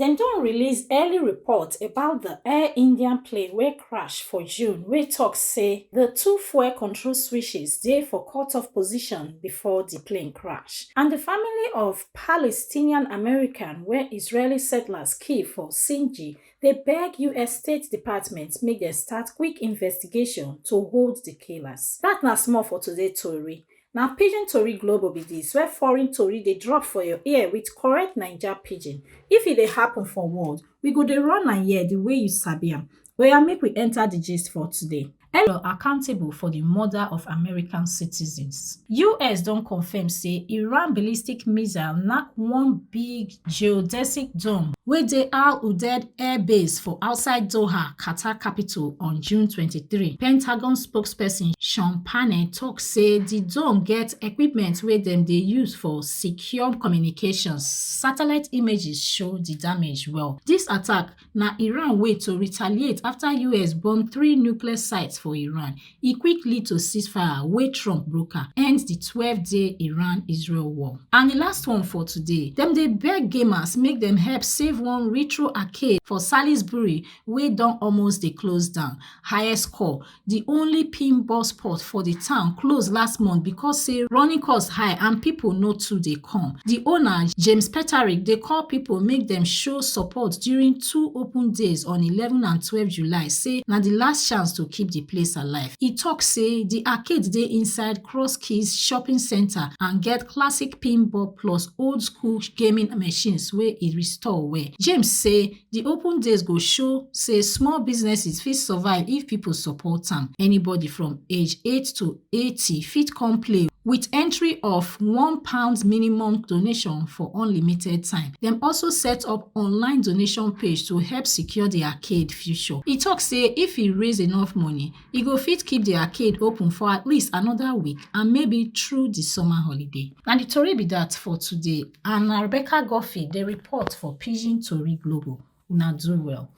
Dem don release early report about the Air India plane wey crash for June wey tok say the two fuel control switches dey for cut-off position before di plane crash. And di family of Palestinian American wey Israeli settlers kill for Sinji dey beg US State Department make dem start quick investigation to hold di killers. Dat na small for today tori. Na PidginToriGlobal be dis, where foreign tori dey drop for your ear with correct Naija pidgin. If e dey happen for world, we go dey run am here the way you sabi am. Oya, make we enter the gist for today. Elon accountable for the murder of American citizens. US don confirm say Iran ballistic missile knack one big geodesic dome wey dey Al Udeid Air Base for outside Doha, Qatar capital, on June 23. Pentagon spokesperson Sean Parnell tok say the dome get equipment wey dem dey use for secure communications. Satellite images show the damage well. Dis attack na Iran way to retaliate after US bomb 3 nuclear sites for Iran. E quick lead to ceasefire wey Trump broker, end the 12-day Iran-Israel war. And the last one for today, dem dey beg gamers make dem help save one retro arcade for Salisbury wey don almost dey close down. Highest score, the only pinball spot for the town, close last month because say running cost high and people no too dey come. The owner, James Peterick, dey call people make dem show support during 2 open days on 11 and 12 July, say na the last chance to keep the place alive. E tok say the arcade dey inside Cross Keys Shopping Center and get classic pinball plus old school gaming machines wey e restore well. James say the open days go show say small businesses fit survive if people support am. Anybody from age 8 to 80 fit come play with entry of £1 minimum donation for unlimited time. Dem also set up online donation page to help secure the arcade future. E tok say if e raise enough money, e go fit keep the arcade open for at least another week and maybe through the summer holiday. Na the tori be that for today, and na Rebecca Goffey dey report for PidginToriGlobal. Una do well.